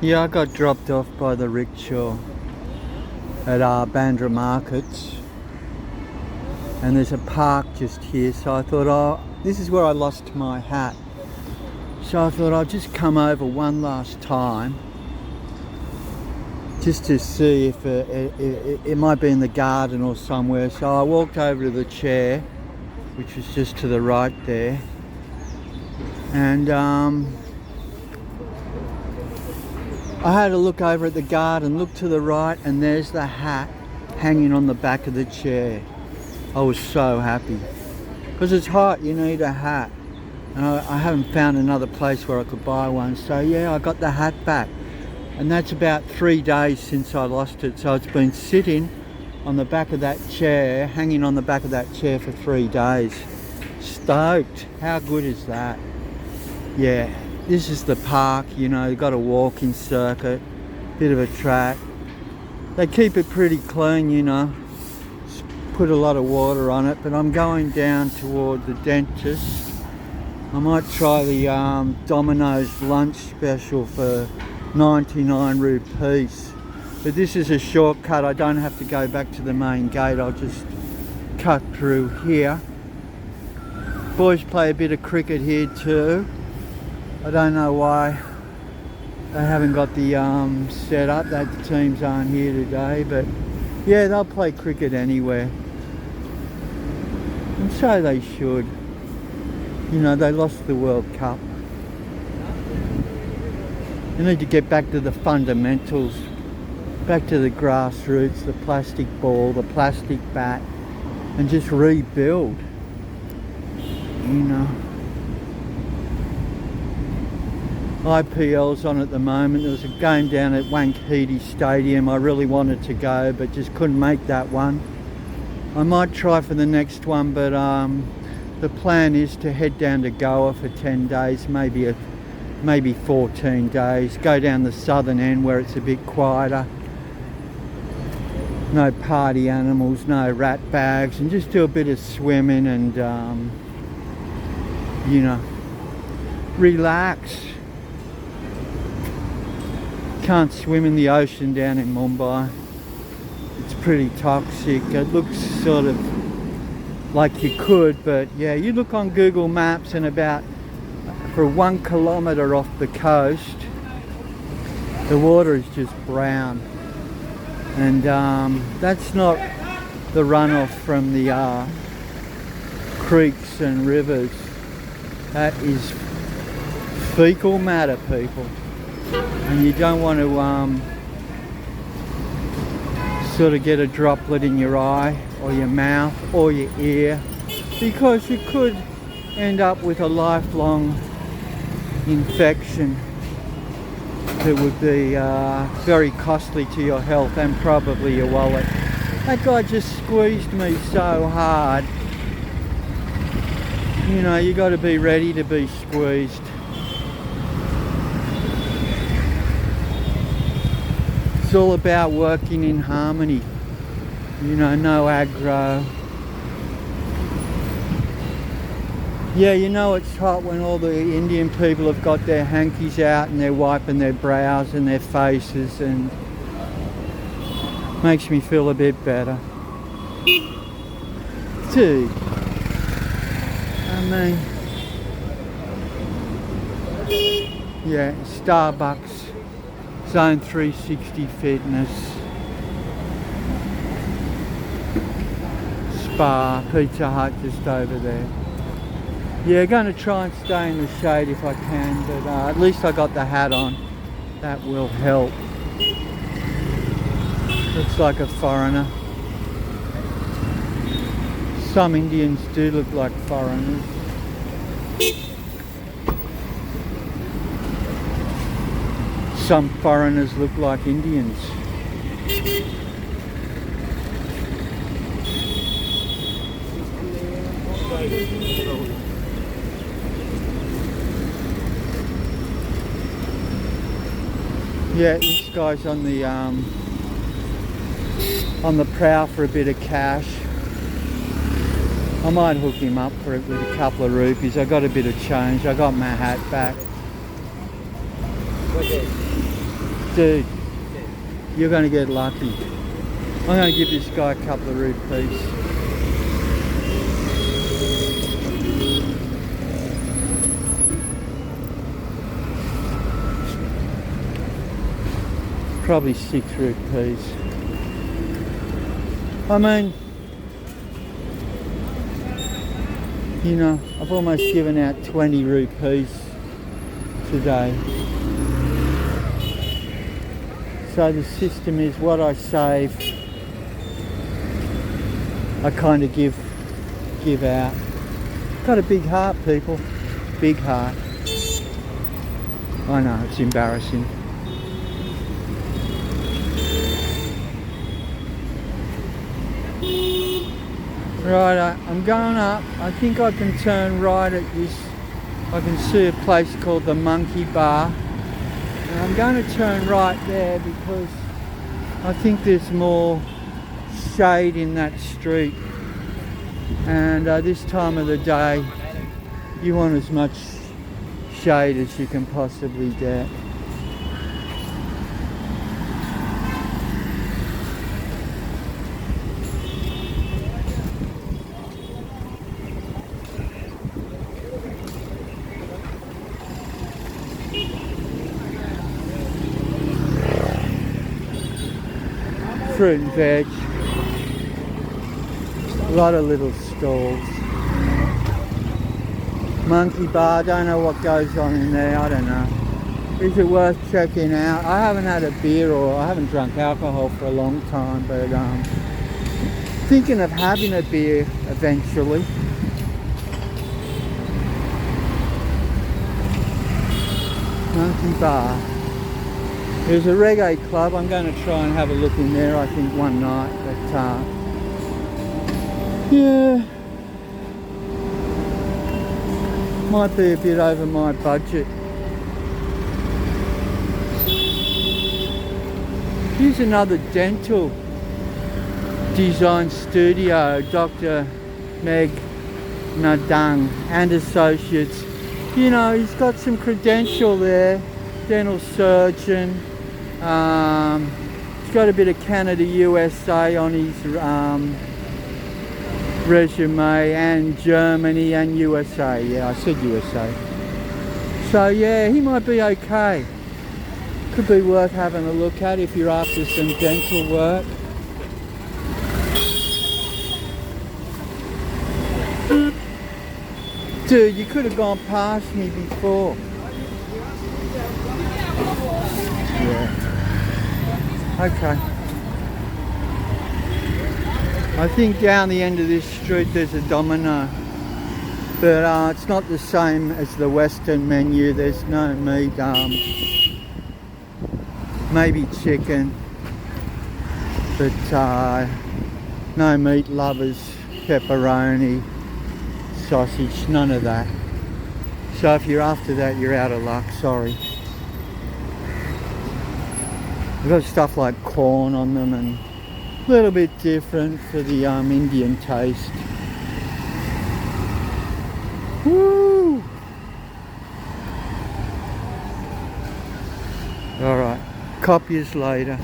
Yeah, I got dropped off by the rickshaw at Bandra Markets, and there's a park just here, so I thought, oh, this is where I lost my hat. So I thought I'll just come over one last time just to see if it might be in the garden or somewhere. So I walked over to the chair, which was just to the right there, and I had a look over at the garden, looked to the right, and there's the hat hanging on the back of the chair. I was so happy. Because it's hot, you need a hat. And I haven't found another place where I could buy one. So yeah, I got the hat back. And that's about 3 days since I lost it. So it's been sitting on the back of that chair, hanging on the back of that chair for 3 days. Stoked. How good is that? Yeah. This is the park, you know, you've got a walking circuit, bit of a track. They keep it pretty clean, you know, just put a lot of water on it, but I'm going down toward the dentist. I might try the Domino's lunch special for 99 rupees. But this is a shortcut, I don't have to go back to the main gate, I'll just cut through here. Boys play a bit of cricket here too. I don't know why they haven't got the set up, that the teams aren't here today, but yeah, they'll play cricket anywhere. And so they should. You know, they lost the World Cup. They need to get back to the fundamentals, back to the grassroots, the plastic ball, the plastic bat, and just rebuild, you know. IPL's on at the moment. There was a game down at Wankhede Stadium. I really wanted to go, but just couldn't make that one. I might try for the next one, but the plan is to head down to Goa for 10 days, maybe 14 days. Go down the southern end where it's a bit quieter. No party animals, no rat bags, and just do a bit of swimming and, you know, relax. Can't swim in the ocean down in Mumbai. It's pretty toxic. It looks sort of like you could, but yeah, you look on Google Maps and about for 1 kilometre off the coast, the water is just brown. And that's not the runoff from the creeks and rivers. That is fecal matter, people. And you don't want to sort of get a droplet in your eye or your mouth or your ear, because you could end up with a lifelong infection that would be very costly to your health and probably your wallet. That guy just squeezed me so hard. You know, you got to be ready to be squeezed. It's all about working in harmony, you know, no aggro. Yeah, you know it's hot when all the Indian people have got their hankies out and they're wiping their brows and their faces, and makes me feel a bit better. Dude, I mean, yeah, Starbucks. Zone 360 Fitness, Spa, Pizza Hut just over there. Yeah, going to try and stay in the shade if I can, but at least I got the hat on. That will help. Looks like a foreigner. Some Indians do look like foreigners. Some foreigners look like Indians. Yeah, this guy's on the prowl for a bit of cash. I might hook him up for it with a couple of rupees. I got a bit of change. I got my hat back. Dude, you're going to get lucky. I'm going to give this guy a couple of rupees. Probably 6 rupees. I mean, you know, I've almost given out 20 rupees today. So the system is what I save, I kind of give out. Got a big heart, people. Big heart. I know, it's embarrassing. Right, I'm going up. I think I can turn right at this. I can see a place called the Monkey Bar. And I'm going to turn right there because I think there's more shade in that street. And this time of the day, you want as much shade as you can possibly get. Fruit and veg, a lot of little stalls. Monkey Bar, don't know what goes on in there, I don't know. Is it worth checking out? I haven't had a beer or I haven't drunk alcohol for a long time, but thinking of having a beer eventually. Monkey Bar. There's a reggae club. I'm going to try and have a look in there, I think, one night. But yeah, might be a bit over my budget. Here's another dental design studio, Dr. Meg Nadang and Associates. You know, he's got some credential there. Dental surgeon. He's got a bit of Canada, USA on his resume, and Germany and USA. Yeah, I said USA. So yeah, he might be okay. Could be worth having a look at if you're after some dental work. Dude, you could have gone past me before. Yeah. Okay. I think down the end of this street there's a Domino, but it's not the same as the Western menu. There's no meat. Maybe chicken, but no meat lovers, pepperoni, sausage, none of that. So if you're after that, you're out of luck, sorry. We've got stuff like corn on them and a little bit different for the Indian taste. Woo! Alright, copy us later.